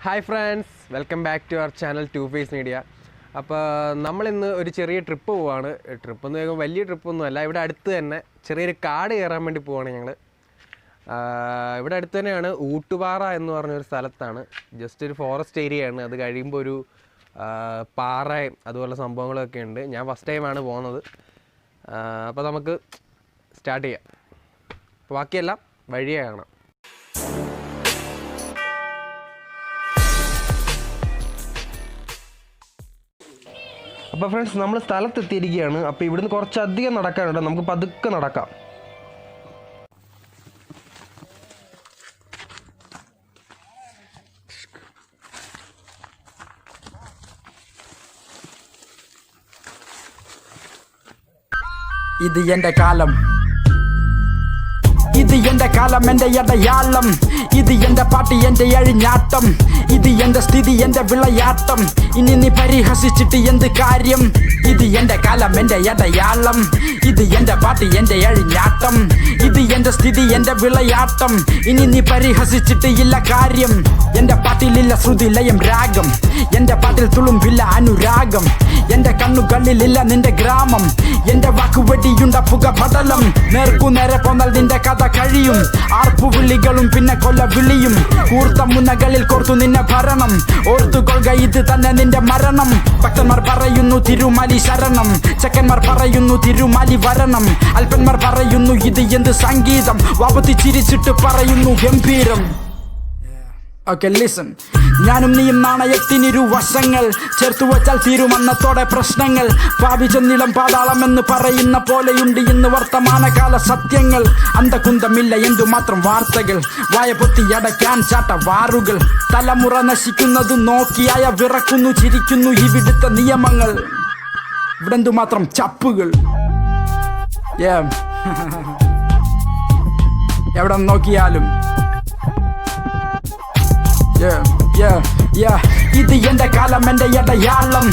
Hi friends, welcome back to our channel to Face Media. അപ്പോൾ നമ്മളിന്ന് ഒരു ചെറിയ ട്രിപ്പ് പോവാണ്. ട്രിപ്പ് എന്ന് പറയുമ്പോൾ വലിയ ട്രിപ്പൊന്നും അല്ല. ഇവിടെ അടുത്ത് തന്നെ ചെറിയൊരു കാട് കയറാൻ വേണ്ടി പോവാണ് ഞങ്ങൾ. ഇവിടെ അടുത്ത് തന്നെയാണ് ഊട്ടുപാറ എന്ന് പറഞ്ഞൊരു സ്ഥലത്താണ്. ജസ്റ്റ് ഒരു ഫോറസ്റ്റ് ഏരിയയാണ്. അത് കഴിയുമ്പോൾ ഒരു പാറയും അതുപോലുള്ള സംഭവങ്ങളൊക്കെ ഉണ്ട്. ഞാൻ ഫസ്റ്റ് ടൈമാണ് പോകുന്നത്. അപ്പോൾ നമുക്ക് സ്റ്റാർട്ട് ചെയ്യാം. അപ്പോൾ ബാക്കിയെല്ലാം വഴിയേ കാണാം. അപ്പോൾ ഫ്രണ്ട്സ്, നമ്മൾ സ്ഥലത്തെത്തിയിരിക്കുകയാണ്. അപ്പോൾ ഇവിടുന്ന് കുറച്ചധികം നടക്കാനുണ്ട്. നമുക്ക് പതുക്കെ നടക്കാം. ഇത് എന്റെ കാലം, ഇത് എന്റെ കാലം, എന്റെ ഇടയാളം. ഇത് എന്റെ പാട്ട്, എന്റെ അഴിഞ്ഞാട്ടം. ഇത് എന്റെ സ്ഥിതി, എന്റെ വിളയാട്ടം. ഇനി നീ പരിഹസിച്ചിട്ട് എന്ത് കാര്യം? ഇത് എന്റെ കാലം, എന്റെ ഇടയാളം. ഇത് എന്റെ പാട്ട്, എന്റെ അഴിഞ്ഞാട്ടം. ഇത് എന്റെ സ്ഥിതി, എന്റെ വിളയാട്ടം. ഇനി നീ പരിഹസിച്ചിട്ട് ഇല്ല കാര്യം. എന്റെ പാട്ടിലില്ല ശ്രുതി ലയം രാഗം. എന്റെ പാട്ടിൽ തുളുമ്പില്ല അനുരാഗം. എന്റെ കണ്ണുകളിലില്ല നിന്റെ ഗ്രാമം. എന്റെ വാക്കുവെടിയുണ്ട പുക പടലം. നേർക്കുനേരെ പോന്നാൽ നിന്റെ കഥ കഴിയും. ആർപ്പുവിളികളും പിന്നെ കൊല്ലവിളിയും. കൂർത്ത മുന്നകളിൽ കോർത്തു നിന്നെ ഭരണം. ഓർത്തുകൊള്ളുക, ഇത് തന്നെ നിന്റെ മരണം. ഭക്തന്മാർ പറയുന്നു തിരുമാലി ശരണം. ചെക്കന്മാർ പറയുന്നു തിരുമാലി വരണം. അല്പന്മാർ പറയുന്നു ഇത് എന്ത് സംഗീതം. വാപത്തി ചിരിച്ചിട്ട് പറയുന്നു ഗംഭീരം. Okay, listen. ഞാനും നീയും നാണയത്തിനിരു വശങ്ങൾ. ചേർത്തു വച്ചാൽ തീരുമന്നത്തോടെ പ്രശ്നങ്ങൾ. ഭാവിച്ചെന്നിളം പാതാളം എന്ന് പറയുന്ന പോലെയുണ്ട് ഇന്ന് വർത്തമാനകാല സത്യങ്ങൾ. അന്തകുന്തമില്ല എന്തുമാത്രം വാർത്തകൾ. വായ പൊത്തി അടയ്ക്കാൻ ചാട്ടവാറുകൾ. തലമുറ നശിക്കുന്നത് നോക്കിയായ വിറക്കുന്നു ചിരിക്കുന്നു ഇവിടുത്തെ നിയമങ്ങൾ. ഇവിടെ എന്തുമാത്രം ചപ്പുകൾ. എവിടെ നോക്കിയാലും ഇത് എന്റെ കാലം, എന്റെ ഇടയാളം.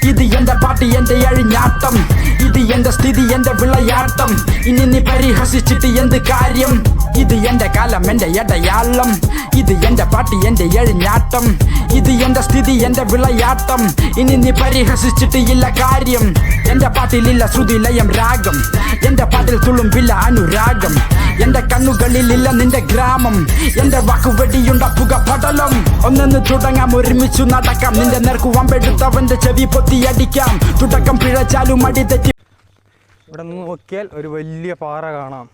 ഇത് എന്റെ പാട്ട്, എന്റെ അഴിഞ്ഞാട്ടം. ഇത് എന്റെ സ്ഥിതി, എന്റെ വിളയാട്ടം. ഇനി നീ പരിഹസിച്ചിട്ട് എന്ത് കാര്യം? ഇത് എന്റെ കാലം, എന്റെ ഇടയാളം. ഇത് എന്റെ പാട്ട്, എന്റെ അഴിഞ്ഞാട്ടം. ഇത് എന്റെ സ്ഥിതി, എന്റെ വിളയാട്ടം. ഇനി നീ പരിഹസിച്ചിട്ട് ഇല്ല കാര്യം. എന്റെ പാട്ടിലില്ല ശ്രുതി ലയം രാഗം. എന്റെ പാട്ടിൽ തുളുമ്പില്ല അനുരാഗം. എന്റെ കണ്ണുകളിലില്ല നിന്റെ ഗ്രാമം. എന്റെ വാക്കുവെടിയുണ്ട പുക പടലം. ഒന്നെന്ന് തുടങ്ങാം, ഒരുമിച്ചു നടക്കാം. നിന്റെ നേർക്കു വമ്പെടുത്തവന്റെ ചെവി പൊത്തി അടിക്കാം. തുടക്കം പിഴച്ചാലും അടി തെറ്റി. ഇവിടെ നിന്ന് നോക്കിയാൽ ഒരു വലിയ പാറ കാണാം.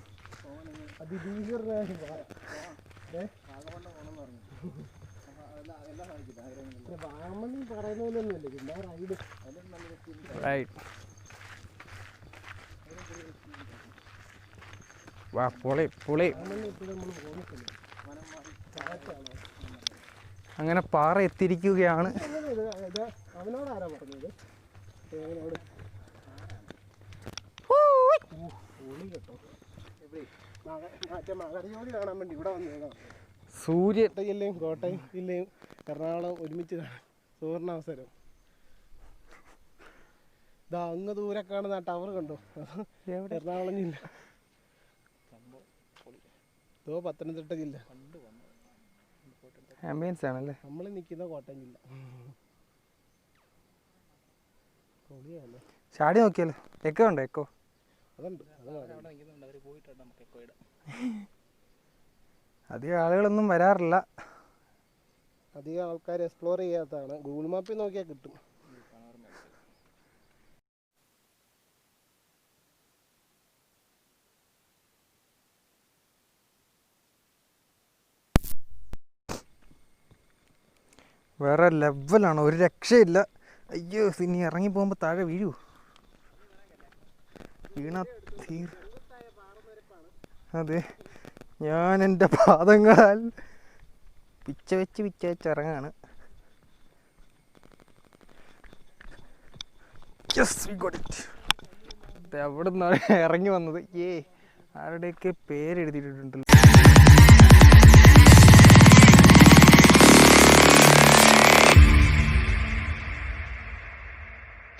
അങ്ങനെ പാറ എത്തിയിരിക്കുകയാണ്. സൂര്യൻ ജില്ലയും കോട്ടയം ജില്ലയും എറണാകുളം ഒരുമിച്ച് കാണാം. സുവർണാവസരം. ഇതാ അങ്ങ് ദൂരെ കാണുന്ന ടവർ കണ്ടോ? എറണാകുളം ജില്ല. ഇതോ പത്തനംതിട്ട ജില്ല. ആംബിയൻസ് ആണല്ലേ. നമ്മൾ നിൽക്കുന്ന കോട്ടയം ജില്ല. പൊളിയല്ലേ. ചാടി നോക്കിയാലോ? എക്കോ ഉണ്ടോ? എക്കോ അതുണ്ട്. അധികം ആളുകളൊന്നും വരാറില്ല. അധികം ആൾക്കാർ എക്സ്പ്ലോർ ചെയ്യാത്തതാണ്. ഗൂഗിൾ മാപ്പിൽ നോക്കിയാൽ കിട്ടും. വേറെ ലെവലാണ്, ഒരു രക്ഷയില്ല. അയ്യോ, ഇനി ഇറങ്ങി പോകുമ്പോൾ താഴെ വീഴൂ. അതെ, ഞാൻ എൻ്റെ പാദങ്ങളാൽ പിച്ച വെച്ച് ഇറങ്ങാണ്. അവിടെ നിന്നാണ് ഇറങ്ങി വന്നത്. ആരുടെയൊക്കെ പേരെഴുതിയിട്ടുണ്ടല്ലോ.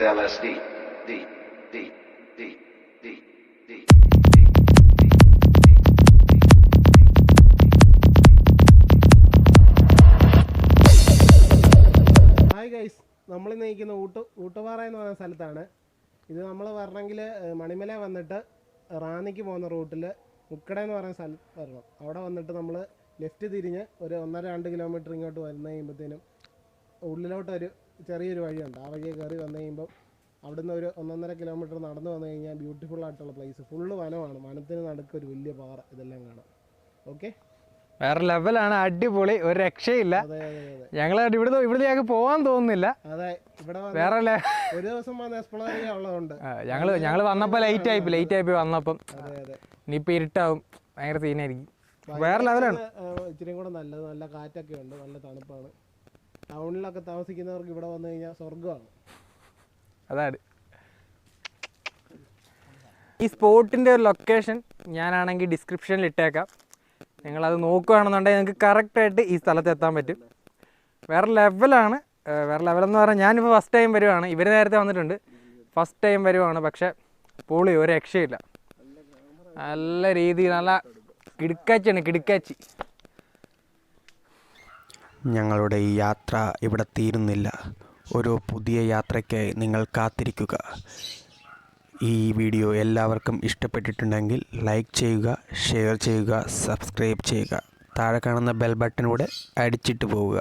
LSD, D, D, D, D, D. നമ്മൾ നിൽക്കുന്ന ഊട്ടുപാറ എന്ന് പറയുന്ന സ്ഥലത്താണ്. ഇത് നമ്മൾ വരണമെങ്കിൽ മണിമല വന്നിട്ട് റാന്നിക്ക് പോകുന്ന റൂട്ടിൽ മുക്കട എന്ന് പറയുന്ന സ്ഥലം വരണം. അവിടെ വന്നിട്ട് നമ്മൾ ലെഫ്റ്റ് തിരിഞ്ഞ് ഒരു 1.5-2 കിലോമീറ്റർ ഇങ്ങോട്ട് വന്നു കഴിയുമ്പോഴത്തേനും ഉള്ളിലോട്ടൊരു ചെറിയൊരു വഴിയുണ്ട്. ആ വഴിയെ കയറി വന്നു കഴിയുമ്പോൾ അവിടുന്ന് ഒരു 1.5 കിലോമീറ്റർ നടന്നു വന്നു കഴിഞ്ഞാൽ ബ്യൂട്ടിഫുൾ ആയിട്ടുള്ള പ്ലേസ്. ഫുള്ള് വനമാണ്, വനത്തിന് നടുക്ക് ഒരു വലിയ പാറ, ഇതെല്ലാം കാണാം. ഓക്കെ, വേറെ ലെവലാണ്, അടിപൊളി, ഒരു രക്ഷയില്ല. അതെ അതെ അതെ. ഞങ്ങൾ ഇവിടെ ഞങ്ങൾക്ക് പോകാൻ തോന്നുന്നില്ല. അതെ, ഇവിടെ വേറെ ഒരു ദിവസം വന്ന് എക്സ്പ്ലോർ ചെയ്യാനുള്ളതുകൊണ്ട് ഞങ്ങൾ വന്നപ്പോൾ ലേറ്റ് ആയിപ്പോയി വന്നപ്പം. അതെ അതെ. ഇനിയിപ്പോൾ ഇരുട്ടാവും, ഭയങ്കര സീനായിരിക്കും. വേറെ ലെവലാണ്. ഇച്ചിരി കൂടെ നല്ലത്, നല്ല കാറ്റൊക്കെ ഉണ്ട്, നല്ല തണുപ്പാണ്. ടൗണിലൊക്കെ താമസിക്കുന്നവർക്ക് ഇവിടെ വന്നു കഴിഞ്ഞാൽ സ്വർഗമാണ്. അതാണ് ഈ സ്പോട്ടിൻ്റെ ഒരു ലൊക്കേഷൻ. ഞാനാണെങ്കിൽ ഡിസ്ക്രിപ്ഷനിൽ ഇട്ടേക്കാം. നിങ്ങളത് നോക്കുകയാണെന്നുണ്ടെങ്കിൽ നിങ്ങൾക്ക് കറക്റ്റായിട്ട് ഈ സ്ഥലത്ത് എത്താൻ പറ്റും. വേറെ ലെവലാണ്. വേറെ ലെവലെന്ന് പറഞ്ഞാൽ ഞാനിപ്പോൾ ഫസ്റ്റ് ടൈം വരുവാണ്. ഇവർ നേരത്തെ വന്നിട്ടുണ്ട്, ഫസ്റ്റ് ടൈം വരുവാണ്. പക്ഷേ പൊളി, ഒരു രക്ഷയില്ല. നല്ല രീതിയിൽ നല്ല കിടുക്കാച്ചി. ഞങ്ങളുടെ ഈ യാത്ര ഇവിടെ തീരുന്നില്ല. ഒരു പുതിയ യാത്രയ്ക്കായി നിങ്ങൾ കാത്തിരിക്കുക. ഈ വീഡിയോ എല്ലാവർക്കും ഇഷ്ടപ്പെട്ടിട്ടുണ്ടെങ്കിൽ ലൈക്ക് ചെയ്യുക, ഷെയർ ചെയ്യുക, സബ്സ്ക്രൈബ് ചെയ്യുക. താഴെ കാണുന്ന ബെൽ ബട്ടണിലൂടെ അടിച്ചിട്ട് പോവുക.